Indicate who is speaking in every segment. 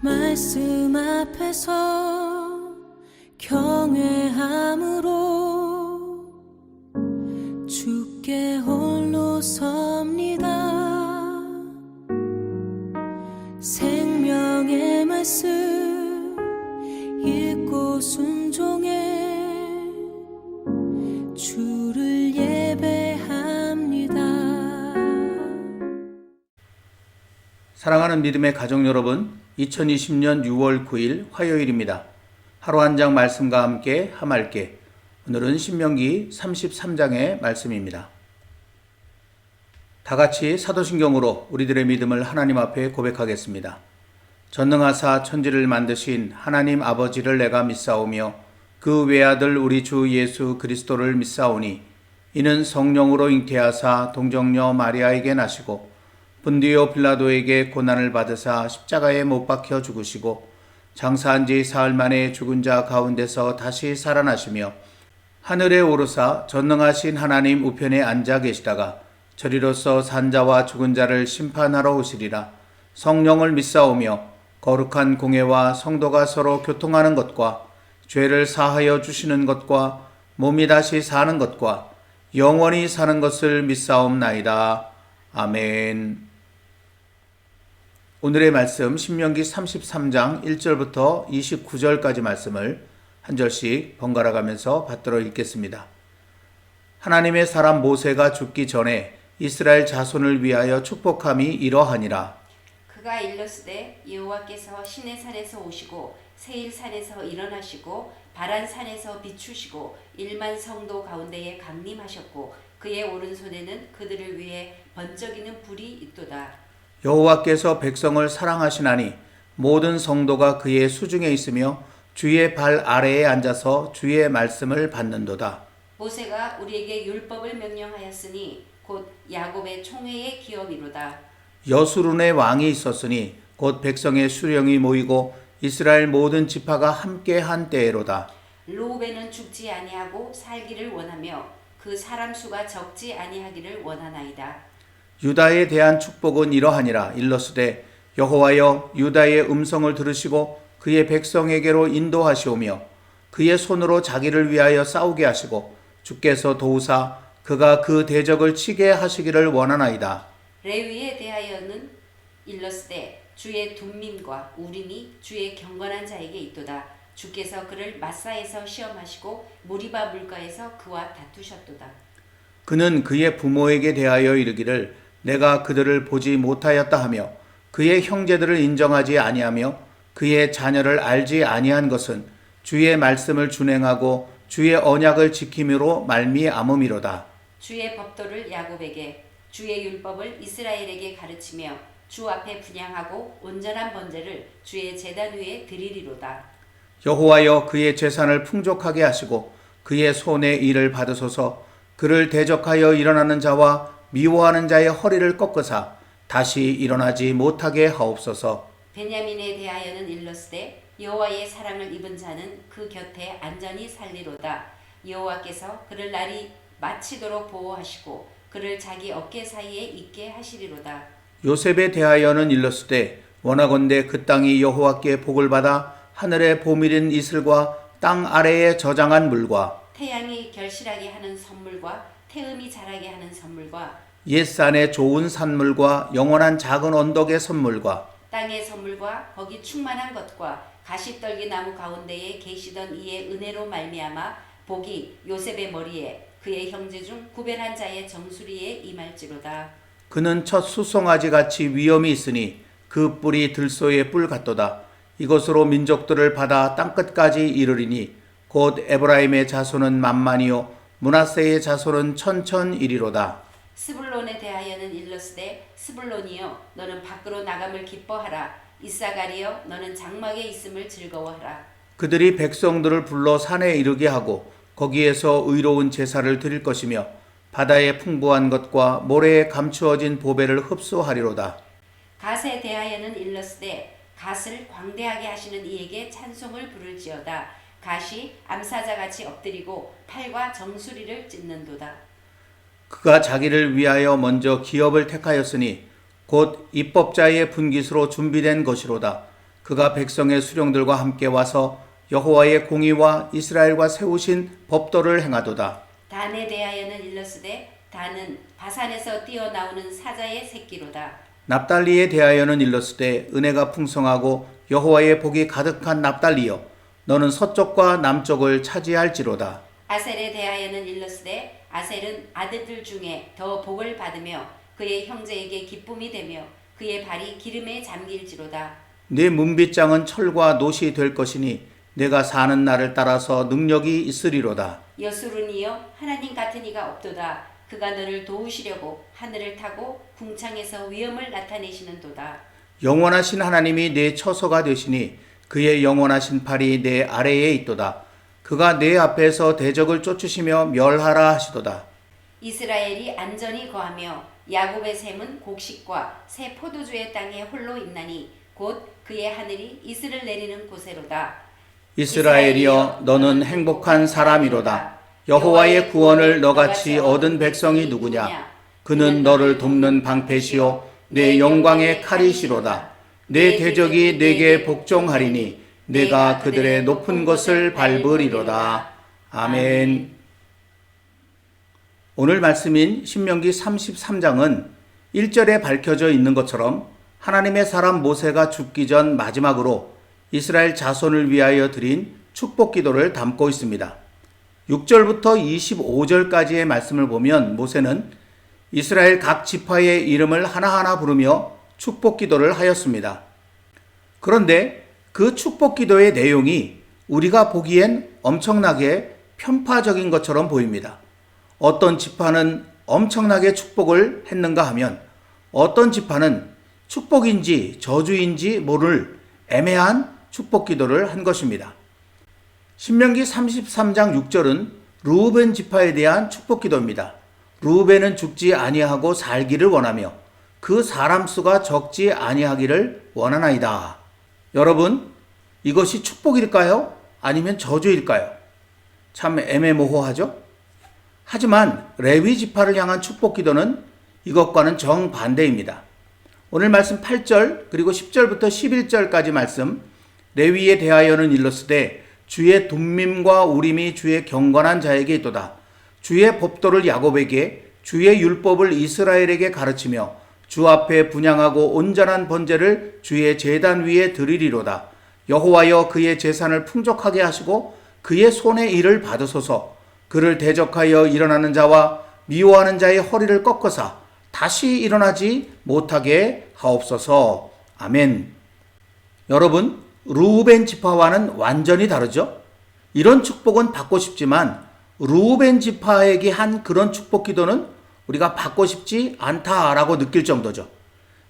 Speaker 1: 말씀 앞에서 경외함으로 주께 홀로 섭니다. 생명의 말씀 읽고 순종해 주를 예배합니다.
Speaker 2: 사랑하는 믿음의 가족 여러분, 2020년 6월 9일 화요일입니다. 하루 한 장 말씀과 함께 함할게. 오늘은 신명기 33장의 말씀입니다. 다 같이 사도신경으로 우리들의 믿음을 하나님 앞에 고백하겠습니다. 전능하사 천지를 만드신 하나님 아버지를 내가 믿사오며 그 외아들 우리 주 예수 그리스도를 믿사오니 이는 성령으로 잉태하사 동정녀 마리아에게 나시고 본디오 빌라도에게 고난을 받으사 십자가에 못 박혀 죽으시고 장사한 지 사흘 만에 죽은 자 가운데서 다시 살아나시며 하늘에 오르사 전능하신 하나님 우편에 앉아 계시다가 저리로서 산자와 죽은 자를 심판하러 오시리라. 성령을 믿사오며 거룩한 공회와 성도가 서로 교통하는 것과 죄를 사하여 주시는 것과 몸이 다시 사는 것과 영원히 사는 것을 믿사옵나이다. 아멘. 오늘의 말씀 신명기 33장 1절부터 29절까지 말씀을 한 절씩 번갈아 가면서 받들어 읽겠습니다. 하나님의 사람 모세가 죽기 전에 이스라엘 자손을 위하여 축복함이 이러하니라.
Speaker 3: 그가 일렀으되 여호와께서 시내산에서 오시고 세일산에서 일어나시고 바란산에서 비추시고 1만 성도 가운데에 강림하셨고 그의 오른손에는 그들을 위해 번쩍이는 불이 있도다.
Speaker 2: 여호와께서 백성을 사랑하시나니 모든 성도가 그의 수중에 있으며 주의 발 아래에 앉아서 주의 말씀을 받는도다.
Speaker 3: 모세가 우리에게 율법을 명령하였으니 곧 야곱의 총회의 기업이로다.
Speaker 2: 여수룬의 왕이 있었으니 곧 백성의 수령이 모이고 이스라엘 모든 지파가 함께 한 때에로다.
Speaker 3: 르우벤은 죽지 아니하고 살기를 원하며 그 사람 수가 적지 아니하기를 원하나이다.
Speaker 2: 유다에 대한 축복은 이러하니라. 일러스되 여호와여 유다의 음성을 들으시고 그의 백성에게로 인도하시오며 그의 손으로 자기를 위하여 싸우게 하시고 주께서 도우사 그가 그 대적을 치게 하시기를 원하나이다.
Speaker 3: 레위에 대하여는 일러스되 주의 둠밈과 우림이 주의 경건한 자에게 있도다. 주께서 그를 마사에서 시험하시고 모리바 물가에서 그와 다투셨도다.
Speaker 2: 그는 그의 부모에게 대하여 이르기를 내가 그들을 보지 못하였다 하며 그의 형제들을 인정하지 아니하며 그의 자녀를 알지 아니한 것은 주의 말씀을 준행하고 주의 언약을 지킴으로 말미암음이로다.
Speaker 3: 주의 법도를 야곱에게 주의 율법을 이스라엘에게 가르치며 주 앞에 분향하고 온전한 번제를 주의 제단 위에 드리리로다.
Speaker 2: 여호와여 그의 재산을 풍족하게 하시고 그의 손의 일을 받으소서. 그를 대적하여 일어나는 자와 미워하는 자의 허리를 꺾으사 다시 일어나지 못하게 하옵소서.
Speaker 3: 베냐민에 대하여는 일러스되 여호와의 사랑을 입은 자는 그 곁에 안전히 살리로다. 여호와께서 그를 날이 마치도록 보호하시고 그를 자기 어깨 사이에 있게 하시리로다.
Speaker 2: 요셉에 대하여는 일렀으되 원하건대 그 땅이 여호와께 복을 받아 하늘의 보밀인 이슬과 땅 아래에 저장한 물과
Speaker 3: 태양이 결실하게 하는 선물과 태음이 자라게 하는 선물과
Speaker 2: 옛산의 좋은 산물과 영원한 작은 언덕의 선물과
Speaker 3: 땅의 선물과 거기 충만한 것과 가시떨기 나무 가운데에 계시던 이의 은혜로 말미암아 복이 요셉의 머리에 그의 형제 중 구별한 자의 정수리에 임할지로다.
Speaker 2: 그는 첫 수송아지 같이 위엄이 있으니 그 뿔이 들소의 뿔 같도다. 이것으로 민족들을 받아 땅끝까지 이르리니 곧 에브라임의 자손은 만만이요 므낫세의 자손은 천천이리로다.
Speaker 3: 스불론에 대하여는 일러스되 스불론이여 너는 밖으로 나감을 기뻐하라. 이사가리여 너는 장막에 있음을 즐거워하라.
Speaker 2: 그들이 백성들을 불러 산에 이르게 하고 거기에서 의로운 제사를 드릴 것이며 바다의 풍부한 것과 모래에 감추어진 보배를 흡수하리로다.
Speaker 3: 갓에 대하여는 일러스되 갓을 광대하게 하시는 이에게 찬송을 부를지어다. 갓이 암사자같이 엎드리고 팔과 정수리를 찢는도다.
Speaker 2: 그가 자기를 위하여 먼저 기업을 택하였으니 곧 입법자의 분깃으로 준비된 것이로다. 그가 백성의 수령들과 함께 와서 여호와의 공의와 이스라엘과 세우신 법도를 행하도다.
Speaker 3: 단에 대하여는 일러스되 단은 바산에서 뛰어나오는 사자의 새끼로다.
Speaker 2: 납달리에 대하여는 일렀으되 은혜가 풍성하고 여호와의 복이 가득한 납달리여 너는 서쪽과 남쪽을 차지할지로다.
Speaker 3: 아셀에 대하여는 일러스되 아셀은 아들들 중에 더 복을 받으며 그의 형제에게 기쁨이 되며 그의 발이 기름에 잠길지로다.
Speaker 2: 네 문빗장은 철과 놋이 될 것이니 내가 사는 날을 따라서 능력이 있으리로다.
Speaker 3: 여수르니여 하나님 같은 이가 없도다. 그가 너를 도우시려고 하늘을 타고 궁창에서 위엄을 나타내시는도다.
Speaker 2: 영원하신 하나님이 내 처소가 되시니 그의 영원하신 팔이 내 아래에 있도다. 그가 내 앞에서 대적을 쫓으시며 멸하라 하시도다.
Speaker 3: 이스라엘이 안전히 거하며 야곱의 샘은 곡식과 새 포도주의 땅에 홀로 있나니 곧 그의 하늘이 이슬을 내리는 곳에로다.
Speaker 2: 이스라엘이여 너는 행복한 사람이로다. 여호와의 구원을 너같이 얻은 백성이 누구냐? 그는 너를 돕는 방패시요 내 영광의 칼이시로다. 내 대적이 내게 복종하리니 내가 그들의 높은 것을 밟으리로다. 아멘. 오늘 말씀인 신명기 33장은 1절에 밝혀져 있는 것처럼 하나님의 사람 모세가 죽기 전 마지막으로 이스라엘 자손을 위하여 드린 축복 기도를 담고 있습니다. 6절부터 25절까지의 말씀을 보면 모세는 이스라엘 각 지파의 이름을 하나하나 부르며 축복 기도를 하였습니다. 그런데 그 축복 기도의 내용이 우리가 보기엔 엄청나게 편파적인 것처럼 보입니다. 어떤 지파는 엄청나게 축복을 했는가 하면 어떤 지파는 축복인지 저주인지 모를 애매한 축복 기도를 한 것입니다. 신명기 33장 6절은 르우벤 지파에 대한 축복 기도입니다. 르우벤은 죽지 아니하고 살기를 원하며 그 사람 수가 적지 아니하기를 원하나이다. 여러분, 이것이 축복일까요? 아니면 저주일까요? 참 애매모호하죠? 하지만 레위 지파를 향한 축복 기도는 이것과는 정반대입니다. 오늘 말씀 8절 그리고 10절부터 11절까지 말씀, 레위에 대하여는 일렀으되 주의 둠밈과 우림이 주의 경건한 자에게 있도다. 주의 법도를 야곱에게 주의 율법을 이스라엘에게 가르치며 주 앞에 분향하고 온전한 번제를 주의 제단 위에 드리리로다. 여호와여 그의 재산을 풍족하게 하시고 그의 손의 일을 받으소서. 그를 대적하여 일어나는 자와 미워하는 자의 허리를 꺾으사 다시 일어나지 못하게 하옵소서. 아멘. 여러분, 르우벤 지파와는 완전히 다르죠? 이런 축복은 받고 싶지만 르우벤 지파에게 한 그런 축복 기도는 우리가 받고 싶지 않다라고 느낄 정도죠.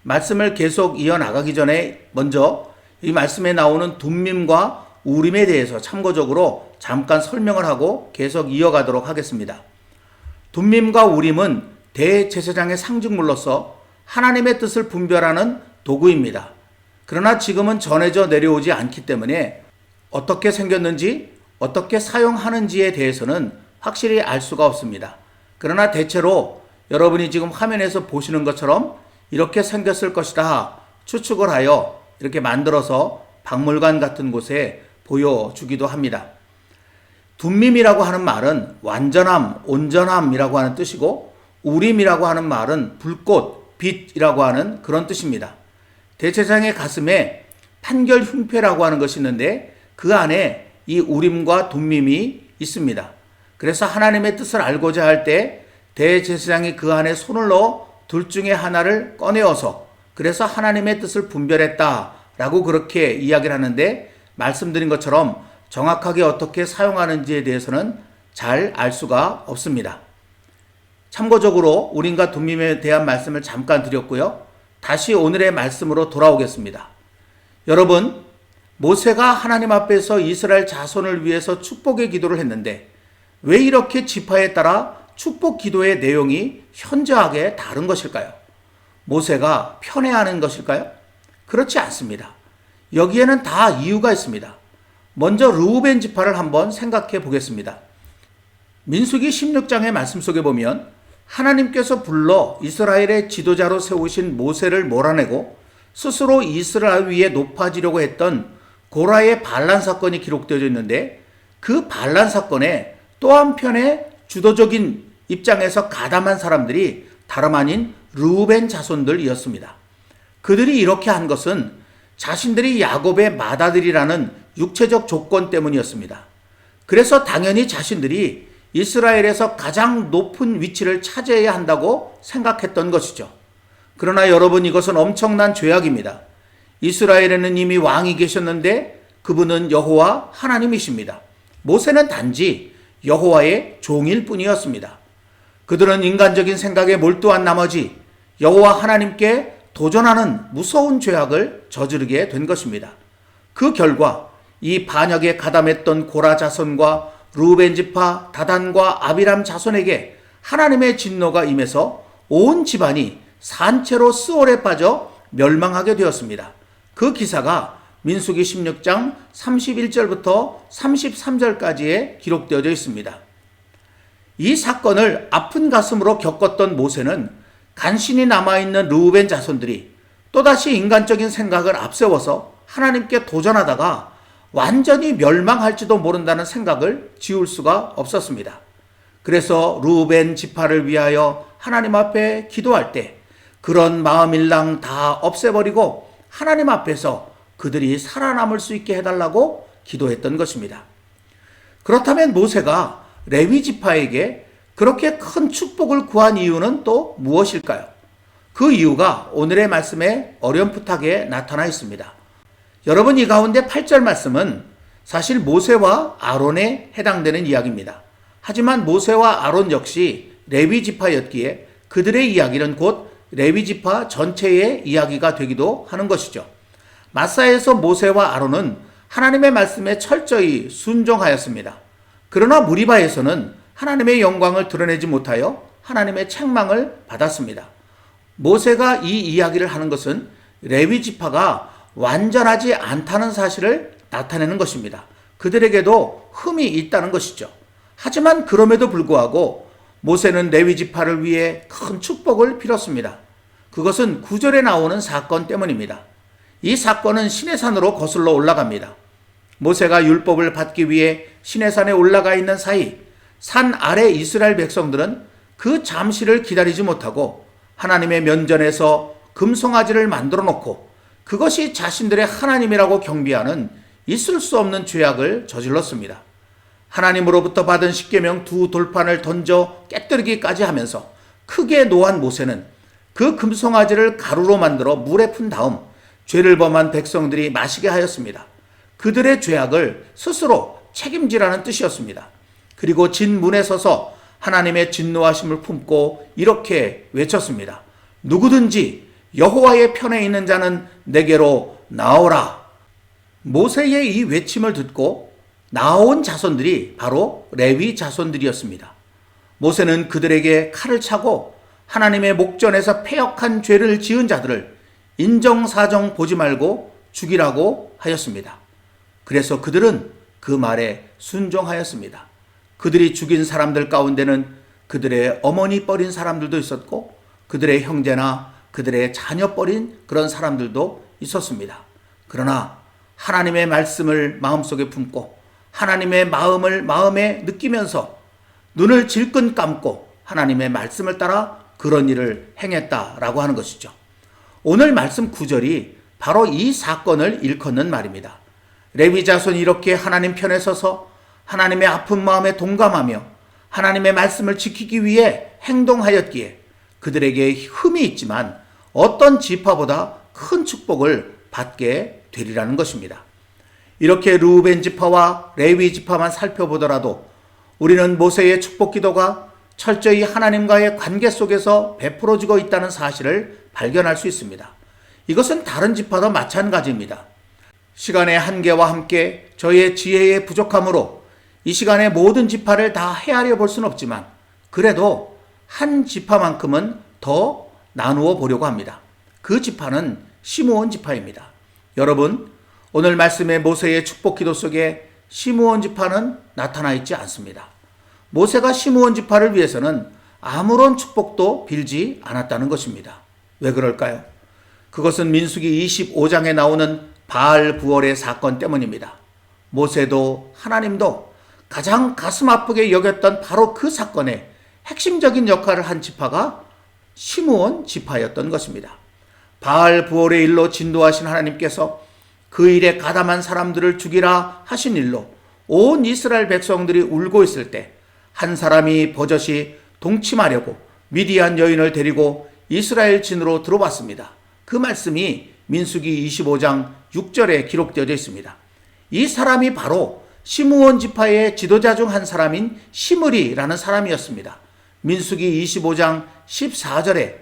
Speaker 2: 말씀을 계속 이어나가기 전에 먼저 이 말씀에 나오는 둠밈과 우림에 대해서 참고적으로 잠깐 설명을 하고 계속 이어가도록 하겠습니다. 둠밈과 우림은 대제사장의 상징물로서 하나님의 뜻을 분별하는 도구입니다. 그러나 지금은 전해져 내려오지 않기 때문에 어떻게 생겼는지 어떻게 사용하는지에 대해서는 확실히 알 수가 없습니다. 그러나 대체로 여러분이 지금 화면에서 보시는 것처럼 이렇게 생겼을 것이다 추측을 하여 이렇게 만들어서 박물관 같은 곳에 보여주기도 합니다. 둠밈이라고 하는 말은 완전함, 온전함이라고 하는 뜻이고 우림이라고 하는 말은 불꽃, 빛이라고 하는 그런 뜻입니다. 대제사장의 가슴에 판결 흉패라고 하는 것이 있는데 그 안에 이 우림과 둠밈이 있습니다. 그래서 하나님의 뜻을 알고자 할 때 대제사장이 그 안에 손을 넣어 둘 중에 하나를 꺼내어서 그래서 하나님의 뜻을 분별했다라고 그렇게 이야기를 하는데 말씀드린 것처럼 정확하게 어떻게 사용하는지에 대해서는 잘 알 수가 없습니다. 참고적으로 우림과 둠밈에 대한 말씀을 잠깐 드렸고요. 다시 오늘의 말씀으로 돌아오겠습니다. 여러분, 모세가 하나님 앞에서 이스라엘 자손을 위해서 축복의 기도를 했는데 왜 이렇게 지파에 따라 축복 기도의 내용이 현저하게 다른 것일까요? 모세가 편애하는 것일까요? 그렇지 않습니다. 여기에는 다 이유가 있습니다. 먼저 르우벤 지파를 한번 생각해 보겠습니다. 민수기 16장의 말씀 속에 보면 하나님께서 불러 이스라엘의 지도자로 세우신 모세를 몰아내고 스스로 이스라엘 위에 높아지려고 했던 고라의 반란 사건이 기록되어 있는데, 그 반란 사건에 또 한편의 주도적인 입장에서 가담한 사람들이 다름 아닌 르우벤 자손들이었습니다. 그들이 이렇게 한 것은 자신들이 야곱의 맏아들이라는 육체적 조건 때문이었습니다. 그래서 당연히 자신들이 이스라엘에서 가장 높은 위치를 차지해야 한다고 생각했던 것이죠. 그러나 여러분, 이것은 엄청난 죄악입니다. 이스라엘에는 이미 왕이 계셨는데 그분은 여호와 하나님이십니다. 모세는 단지 여호와의 종일 뿐이었습니다. 그들은 인간적인 생각에 몰두한 나머지 여호와 하나님께 도전하는 무서운 죄악을 저지르게 된 것입니다. 그 결과 이 반역에 가담했던 고라 자손과 르우벤 지파 다단과 아비람 자손에게 하나님의 진노가 임해서 온 집안이 산채로 스올에 빠져 멸망하게 되었습니다. 그 기사가 민수기 16장 31절부터 33절까지에 기록되어져 있습니다. 이 사건을 아픈 가슴으로 겪었던 모세는 간신히 남아있는 르우벤 자손들이 또다시 인간적인 생각을 앞세워서 하나님께 도전하다가 완전히 멸망할지도 모른다는 생각을 지울 수가 없었습니다. 그래서 르우벤 지파를 위하여 하나님 앞에 기도할 때 그런 마음일랑 다 없애버리고 하나님 앞에서 그들이 살아남을 수 있게 해달라고 기도했던 것입니다. 그렇다면 모세가 레위 지파에게 그렇게 큰 축복을 구한 이유는 또 무엇일까요? 그 이유가 오늘의 말씀에 어렴풋하게 나타나 있습니다. 여러분, 이 가운데 8절 말씀은 사실 모세와 아론에 해당되는 이야기입니다. 하지만 모세와 아론 역시 레위 지파였기에 그들의 이야기는 곧 레위 지파 전체의 이야기가 되기도 하는 것이죠. 마사에서 모세와 아론은 하나님의 말씀에 철저히 순종하였습니다. 그러나 무리바에서는 하나님의 영광을 드러내지 못하여 하나님의 책망을 받았습니다. 모세가 이 이야기를 하는 것은 레위 지파가 완전하지 않다는 사실을 나타내는 것입니다. 그들에게도 흠이 있다는 것이죠. 하지만 그럼에도 불구하고 모세는 레위 지파를 위해 큰 축복을 빌었습니다. 그것은 9절에 나오는 사건 때문입니다. 이 사건은 시내산으로 거슬러 올라갑니다. 모세가 율법을 받기 위해 시내산에 올라가 있는 사이 산 아래 이스라엘 백성들은 그 잠시를 기다리지 못하고 하나님의 면전에서 금송아지를 만들어 놓고 그것이 자신들의 하나님이라고 경비하는 있을 수 없는 죄악을 저질렀습니다. 하나님으로부터 받은 십계명 두 돌판을 던져 깨뜨리기까지 하면서 크게 노한 모세는 그 금송아지를 가루로 만들어 물에 푼 다음 죄를 범한 백성들이 마시게 하였습니다. 그들의 죄악을 스스로 책임지라는 뜻이었습니다. 그리고 진문에 서서 하나님의 진노하심을 품고 이렇게 외쳤습니다. 누구든지 여호와의 편에 있는 자는 내게로 나오라. 모세의 이 외침을 듣고 나온 자손들이 바로 레위 자손들이었습니다. 모세는 그들에게 칼을 차고 하나님의 목전에서 패역한 죄를 지은 자들을 인정사정 보지 말고 죽이라고 하였습니다. 그래서 그들은 그 말에 순종하였습니다. 그들이 죽인 사람들 가운데는 그들의 어머니 뻘인 사람들도 있었고 그들의 형제나 그들의 자녀 뻘인 그런 사람들도 있었습니다. 그러나 하나님의 말씀을 마음속에 품고 하나님의 마음을 마음에 느끼면서 눈을 질끈 감고 하나님의 말씀을 따라 그런 일을 행했다라고 하는 것이죠. 오늘 말씀 9절이 바로 이 사건을 일컫는 말입니다. 레위 자손이 이렇게 하나님 편에 서서 하나님의 아픈 마음에 동감하며 하나님의 말씀을 지키기 위해 행동하였기에 그들에게 흠이 있지만 어떤 지파보다 큰 축복을 받게 되리라는 것입니다. 이렇게 르우벤 지파와 레위 지파만 살펴보더라도 우리는 모세의 축복 기도가 철저히 하나님과의 관계 속에서 베풀어지고 있다는 사실을 발견할 수 있습니다. 이것은 다른 지파도 마찬가지입니다. 시간의 한계와 함께 저의 지혜의 부족함으로 이 시간에 모든 지파를 다 헤아려 볼 수는 없지만 그래도 한 지파만큼은 더 나누어 보려고 합니다. 그 지파는 시므온 지파입니다. 여러분, 오늘 말씀의 모세의 축복 기도 속에 시므온 지파는 나타나 있지 않습니다. 모세가 시므온 지파를 위해서는 아무런 축복도 빌지 않았다는 것입니다. 왜 그럴까요? 그것은 민수기 25장에 나오는 바알 부월의 사건 때문입니다. 모세도 하나님도 가장 가슴 아프게 여겼던 바로 그 사건에 핵심적인 역할을 한 지파가 시므온 지파였던 것입니다. 바알 부월의 일로 진도하신 하나님께서 그 일에 가담한 사람들을 죽이라 하신 일로 온 이스라엘 백성들이 울고 있을 때 한 사람이 버젓이 동침하려고 미디안 여인을 데리고 이스라엘 진으로 들어왔습니다. 그 말씀이 민수기 25장 6절에 기록되어 있습니다. 이 사람이 바로 시므온 지파의 지도자 중 한 사람인 시므리라는 사람이었습니다. 민수기 25장 14절에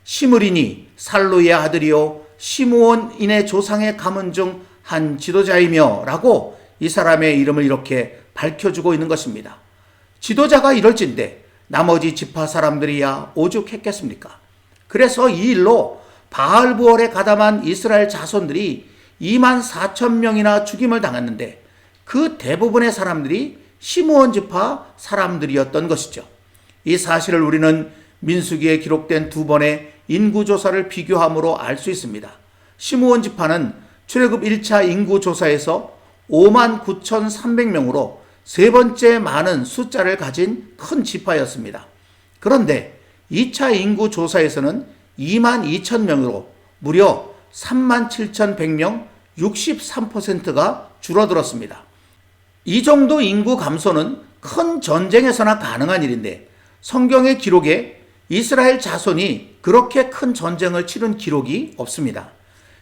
Speaker 2: 시므리니 살루의 아들이요 시므온인의 조상의 가문 중 한 지도자이며 라고 이 사람의 이름을 이렇게 밝혀주고 있는 것입니다. 지도자가 이럴진데 나머지 지파 사람들이야 오죽했겠습니까? 그래서 이 일로 바알부월에 가담한 이스라엘 자손들이 24,000명이나 죽임을 당했는데 그 대부분의 사람들이 시므온 지파 사람들이었던 것이죠. 이 사실을 우리는 민수기에 기록된 두 번의 인구조사를 비교함으로 알 수 있습니다. 시므온 지파는 출애굽 1차 인구조사에서 59,300명으로 세 번째 많은 숫자를 가진 큰 지파였습니다. 그런데 2차 인구조사에서는 22,000명으로 무려 37,100명 63%가 줄어들었습니다. 이 정도 인구 감소는 큰 전쟁에서나 가능한 일인데 성경의 기록에 이스라엘 자손이 그렇게 큰 전쟁을 치른 기록이 없습니다.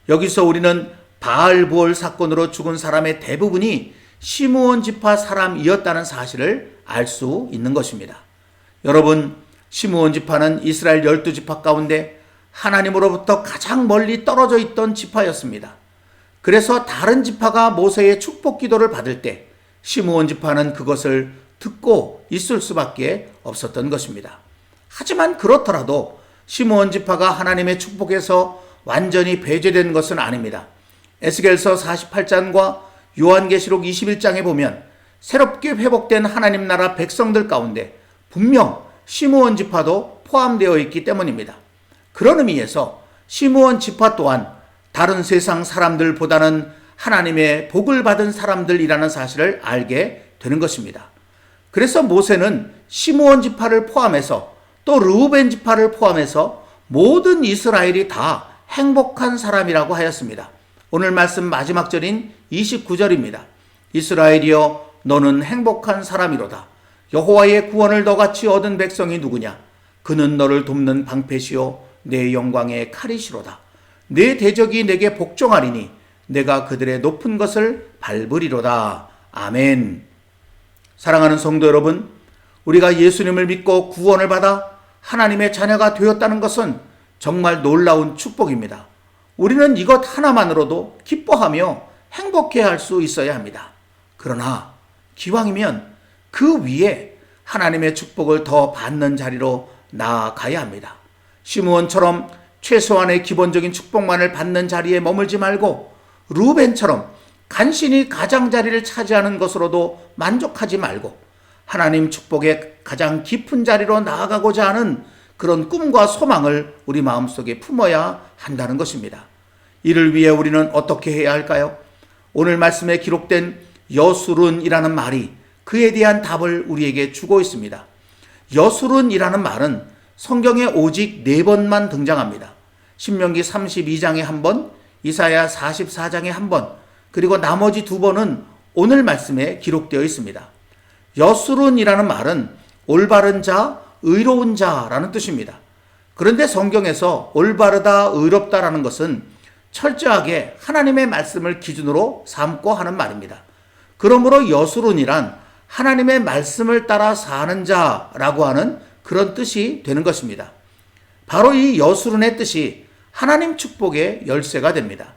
Speaker 2: 여기서 우리는 바알부월 사건으로 죽은 사람의 대부분이 시므온 지파 사람이었다는 사실을 알 수 있는 것입니다. 여러분, 시므온 지파는 이스라엘 12지파 가운데 하나님으로부터 가장 멀리 떨어져 있던 지파였습니다. 그래서 다른 지파가 모세의 축복 기도를 받을 때 시므온 지파는 그것을 듣고 있을 수밖에 없었던 것입니다. 하지만 그렇더라도 시므온 지파가 하나님의 축복에서 완전히 배제된 것은 아닙니다. 에스겔서 48장과 요한계시록 21장에 보면 새롭게 회복된 하나님 나라 백성들 가운데 분명 시므온 지파도 포함되어 있기 때문입니다. 그런 의미에서 시므온 지파 또한 다른 세상 사람들보다는 하나님의 복을 받은 사람들이라는 사실을 알게 되는 것입니다. 그래서 모세는 시므온 지파를 포함해서 또 르우벤 지파를 포함해서 모든 이스라엘이 다 행복한 사람이라고 하였습니다. 오늘 말씀 마지막 절인 29절입니다. 이스라엘이여 너는 행복한 사람이로다. 여호와의 구원을 너같이 얻은 백성이 누구냐? 그는 너를 돕는 방패시요 내 영광의 칼이시로다. 내 대적이 내게 복종하리니 내가 그들의 높은 것을 밟으리로다. 아멘. 사랑하는 성도 여러분, 우리가 예수님을 믿고 구원을 받아 하나님의 자녀가 되었다는 것은 정말 놀라운 축복입니다. 우리는 이것 하나만으로도 기뻐하며 행복해할 수 있어야 합니다. 그러나 기왕이면 그 위에 하나님의 축복을 더 받는 자리로 나아가야 합니다. 시므온처럼 최소한의 기본적인 축복만을 받는 자리에 머물지 말고 르우벤처럼 간신히 가장자리를 차지하는 것으로도 만족하지 말고 하나님 축복의 가장 깊은 자리로 나아가고자 하는 그런 꿈과 소망을 우리 마음속에 품어야 한다는 것입니다. 이를 위해 우리는 어떻게 해야 할까요? 오늘 말씀에 기록된 여수룬이라는 말이 그에 대한 답을 우리에게 주고 있습니다. 여수룬이라는 말은 성경에 오직 4번만 등장합니다. 신명기 32장에 한 번, 이사야 44장에 한 번, 그리고 나머지 2번은 오늘 말씀에 기록되어 있습니다. 여수룬이라는 말은 올바른 자, 의로운 자라는 뜻입니다. 그런데 성경에서 올바르다, 의롭다라는 것은 철저하게 하나님의 말씀을 기준으로 삼고 하는 말입니다. 그러므로 여수룬이란 하나님의 말씀을 따라 사는 자라고 하는 그런 뜻이 되는 것입니다. 바로 이 여수룬의 뜻이 하나님 축복의 열쇠가 됩니다.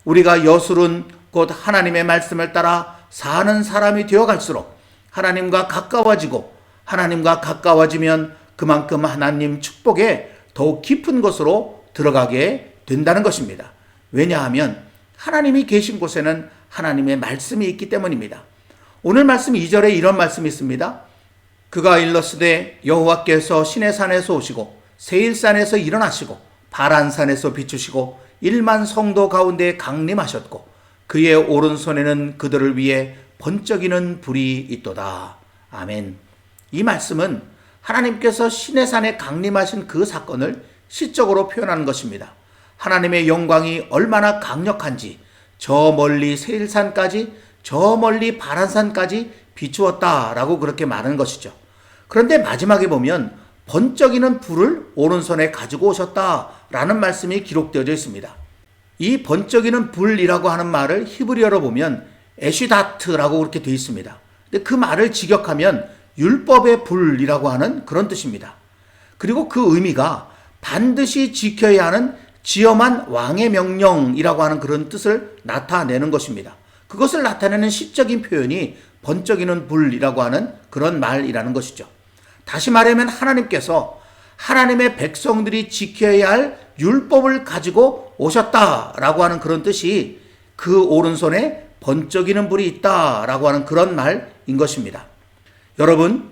Speaker 2: 우리가 여수룬 곧 하나님의 말씀을 따라 사는 사람이 되어갈수록 하나님과 가까워지고 하나님과 가까워지면 그만큼 하나님 축복에 더욱 깊은 곳으로 들어가게 된다는 것입니다. 왜냐하면 하나님이 계신 곳에는 하나님의 말씀이 있기 때문입니다. 오늘 말씀 2절에 이런 말씀이 있습니다. 그가 일렀으되 여호와께서 시내산에서 오시고 세일산에서 일어나시고 바란산에서 비추시고 1만 성도 가운데 강림하셨고 그의 오른손에는 그들을 위해 번쩍이는 불이 있도다. 아멘. 이 말씀은 하나님께서 시내산에 강림하신 그 사건을 시적으로 표현하는 것입니다. 하나님의 영광이 얼마나 강력한지 저 멀리 세일산까지 저 멀리 바란산까지 비추었다라고 그렇게 말하는 것이죠. 그런데 마지막에 보면 번쩍이는 불을 오른손에 가지고 오셨다라는 말씀이 기록되어져 있습니다. 이 번쩍이는 불이라고 하는 말을 히브리어로 보면 에쉬다트라고 그렇게 되어 있습니다. 근데 그 말을 직역하면 율법의 불이라고 하는 그런 뜻입니다. 그리고 그 의미가 반드시 지켜야 하는 지엄한 왕의 명령이라고 하는 그런 뜻을 나타내는 것입니다. 그것을 나타내는 시적인 표현이 번쩍이는 불이라고 하는 그런 말이라는 것이죠. 다시 말하면 하나님께서 하나님의 백성들이 지켜야 할 율법을 가지고 오셨다라고 하는 그런 뜻이 그 오른손에 번쩍이는 불이 있다라고 하는 그런 말인 것입니다. 여러분,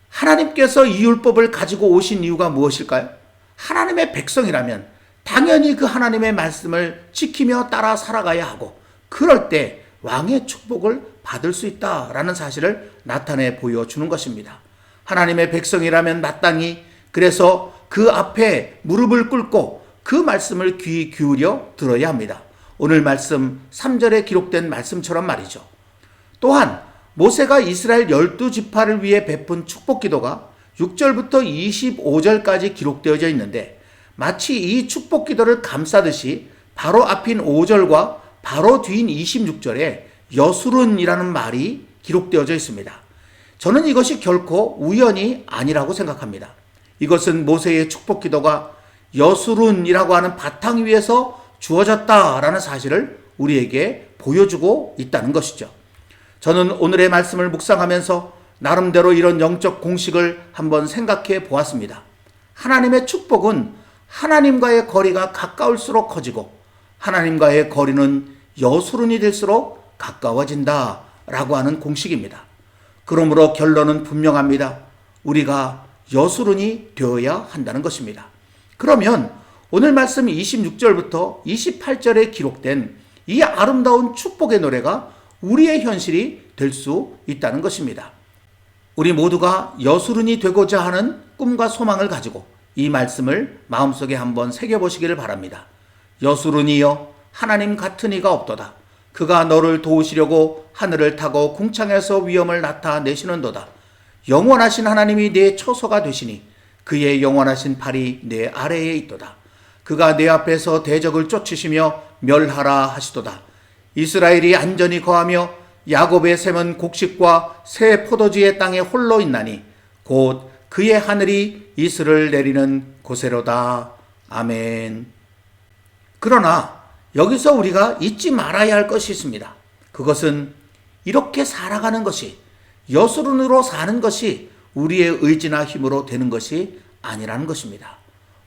Speaker 2: 하나님께서 이 율법을 가지고 오신 이유가 무엇일까요? 하나님의 백성이라면 당연히 그 하나님의 말씀을 지키며 따라 살아가야 하고 그럴 때 왕의 축복을 받을 수 있다라는 사실을 나타내 보여주는 것입니다. 하나님의 백성이라면 마땅히 그래서 그 앞에 무릎을 꿇고 그 말씀을 귀 기울여 들어야 합니다. 오늘 말씀 3절에 기록된 말씀처럼 말이죠. 또한 모세가 이스라엘 12지파를 위해 베푼 축복기도가 6절부터 25절까지 기록되어져 있는데 마치 이 축복기도를 감싸듯이 바로 앞인 5절과 바로 뒤인 26절에 여수룬이라는 말이 기록되어져 있습니다. 저는 이것이 결코 우연이 아니라고 생각합니다. 이것은 모세의 축복기도가 여수룬이라고 하는 바탕 위에서 주어졌다라는 사실을 우리에게 보여주고 있다는 것이죠. 저는 오늘의 말씀을 묵상하면서 나름대로 이런 영적 공식을 한번 생각해 보았습니다. 하나님의 축복은 하나님과의 거리가 가까울수록 커지고 하나님과의 거리는 여수룬이 될수록 가까워진다라고 하는 공식입니다. 그러므로 결론은 분명합니다. 우리가 여수룬이 되어야 한다는 것입니다. 그러면 오늘 말씀 26절부터 28절에 기록된 이 아름다운 축복의 노래가 우리의 현실이 될 수 있다는 것입니다. 우리 모두가 여수룬이 되고자 하는 꿈과 소망을 가지고 이 말씀을 마음속에 한번 새겨보시기를 바랍니다. 여수룬이여 하나님 같은 이가 없도다. 그가 너를 도우시려고 하늘을 타고 궁창에서 위엄을 나타내시는도다. 영원하신 하나님이 내 처소가 되시니 그의 영원하신 팔이 내 아래에 있도다. 그가 내 앞에서 대적을 쫓으시며 멸하라 하시도다. 이스라엘이 안전히 거하며 야곱의 샘은 곡식과 새 포도주의 땅에 홀로 있나니 곧 그의 하늘이 이슬을 내리는 곳에로다. 아멘. 그러나 여기서 우리가 잊지 말아야 할 것이 있습니다. 그것은 이렇게 살아가는 것이 여수룬으로 사는 것이 우리의 의지나 힘으로 되는 것이 아니라는 것입니다.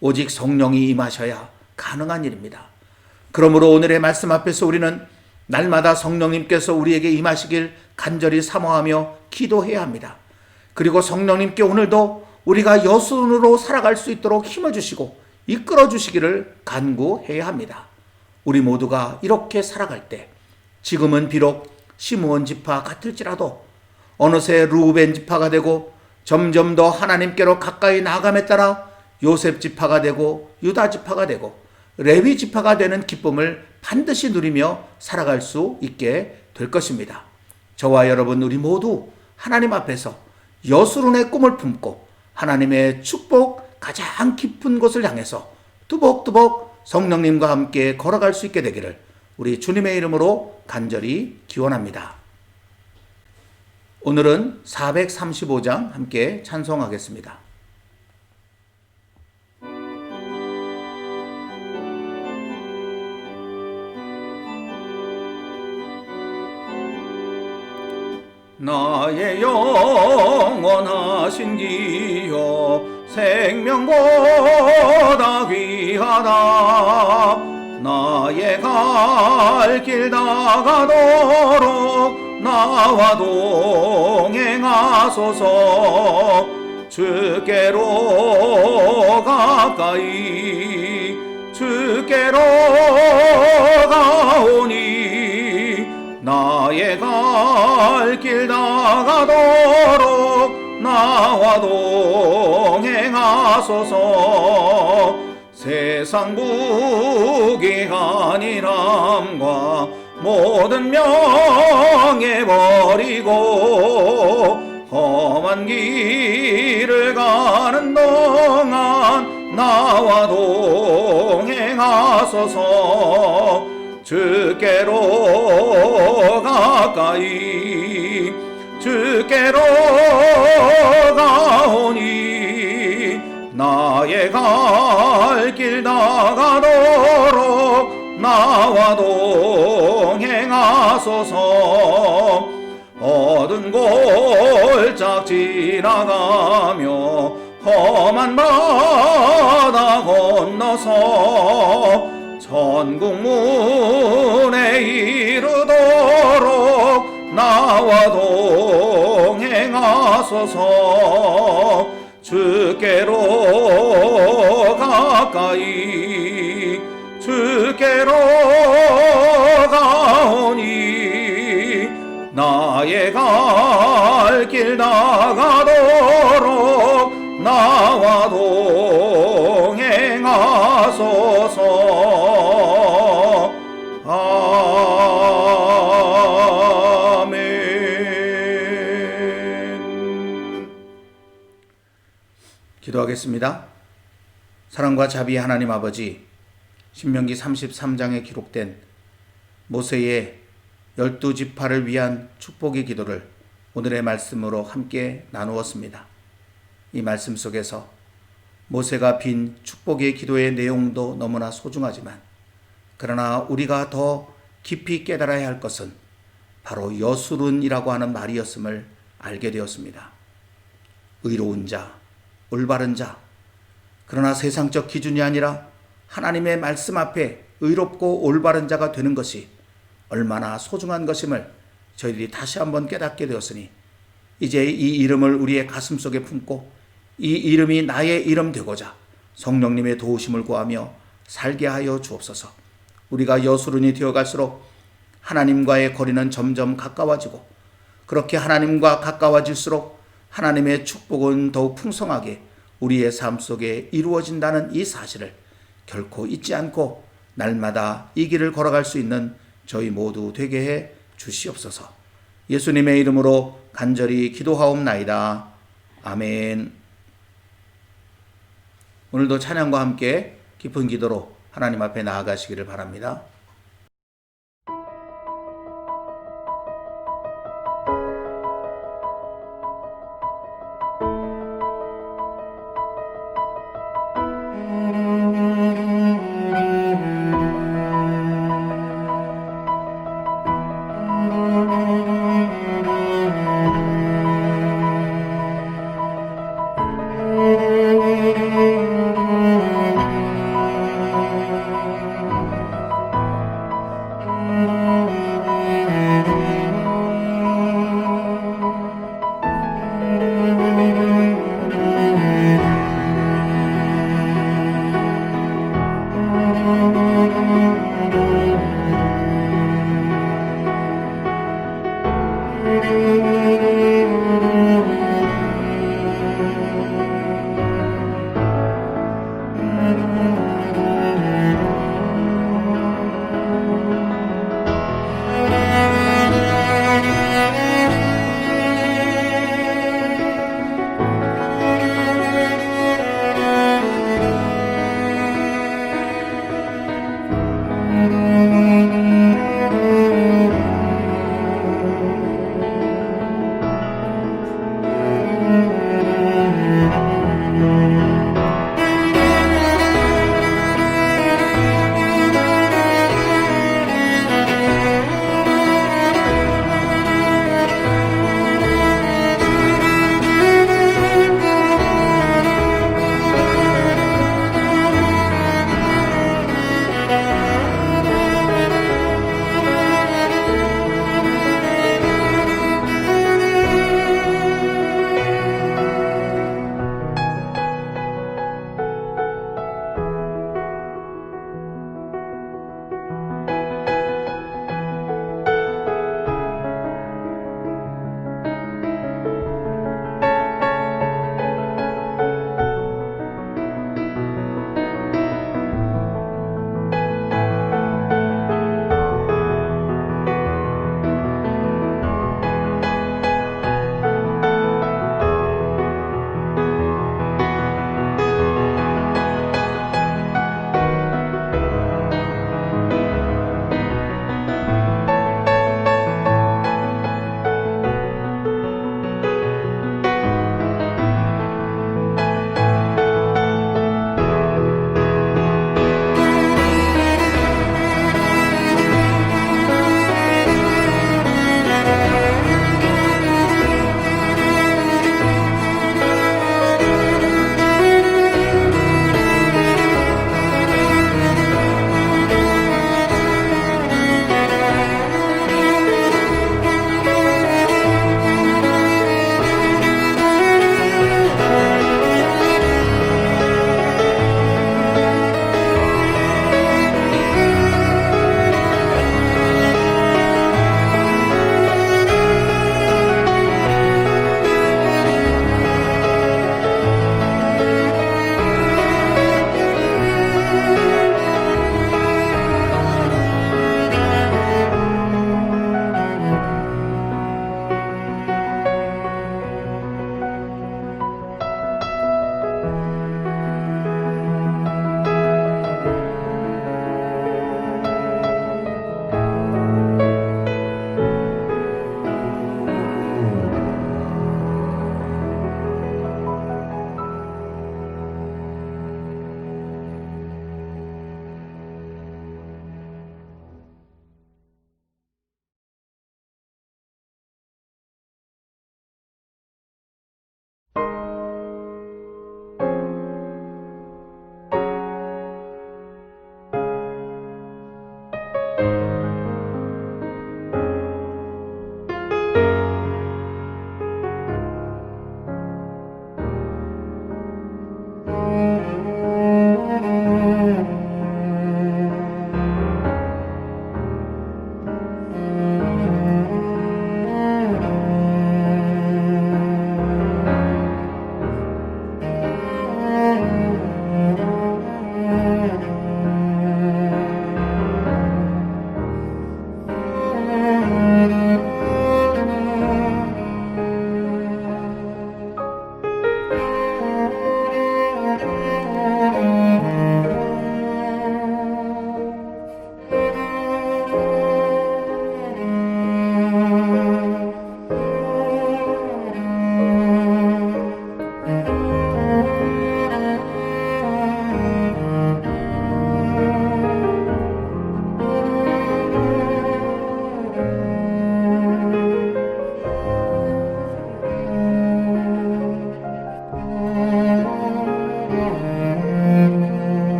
Speaker 2: 오직 성령이 임하셔야 가능한 일입니다. 그러므로 오늘의 말씀 앞에서 우리는 날마다 성령님께서 우리에게 임하시길 간절히 사모하며 기도해야 합니다. 그리고 성령님께 오늘도 우리가 여수룬으로 살아갈 수 있도록 힘을 주시고 이끌어 주시기를 간구해야 합니다. 우리 모두가 이렇게 살아갈 때 지금은 비록 시므온 지파 같을지라도 어느새 루벤 지파가 되고 점점 더 하나님께로 가까이 나아감에 따라 요셉 지파가 되고 유다 지파가 되고 레위 지파가 되는 기쁨을 반드시 누리며 살아갈 수 있게 될 것입니다. 저와 여러분 우리 모두 하나님 앞에서 여수룬의 꿈을 품고 하나님의 축복 가장 깊은 곳을 향해서 뚜벅뚜벅 성령님과 함께 걸어갈 수 있게 되기를 우리 주님의 이름으로 간절히 기원합니다. 오늘은 435장 함께 찬송하겠습니다. 나의 영원하신 기여 생명보다 귀하다. 나의 갈 길 다가도록 나와 동행하소서. 주께로 가까이 주 주께로 가오니 나의 갈 길 다가도록 나와 동행하소서. 세상 부귀간이람과 모든 명예 버리고 험한 길을 가는 동안 나와 동행하소서. 주께로 가까이 주께로 가오니 나의 갈 길 다가도록 나와 동행하소서. 어두운 골짝 지나가며 험한 바다 건너서 천국 문에 이르도록 나와 동행하소서. 주께로 가까이 주께로 가오니 나의 갈 길 다가도록 나와 동행하소서. 아멘. 기도하겠습니다. 사랑과 자비의 하나님 아버지, 신명기 33장에 기록된 모세의 12지파를 위한 축복의 기도를 오늘의 말씀으로 함께 나누었습니다. 이 말씀 속에서 모세가 빈 축복의 기도의 내용도 너무나 소중하지만, 그러나 우리가 더 깊이 깨달아야 할 것은 바로 여수론이라고 하는 말이었음을 알게 되었습니다. 의로운 자, 올바른 자, 그러나 세상적 기준이 아니라 하나님의 말씀 앞에 의롭고 올바른 자가 되는 것이 얼마나 소중한 것임을 저희들이 다시 한번 깨닫게 되었으니, 이제 이 이름을 우리의 가슴 속에 품고 이 이름이 나의 이름 되고자 성령님의 도우심을 구하며 살게 하여 주옵소서. 우리가 여수론이 되어갈수록 하나님과의 거리는 점점 가까워지고, 그렇게 하나님과 가까워질수록 하나님의 축복은 더욱 풍성하게 우리의 삶 속에 이루어진다는 이 사실을 결코 잊지 않고 날마다 이 길을 걸어갈 수 있는 저희 모두 되게 해 주시옵소서. 예수님의 이름으로 간절히 기도하옵나이다. 아멘. 오늘도 찬양과 함께 깊은 기도로 하나님 앞에 나아가시기를 바랍니다.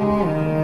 Speaker 3: 아멘.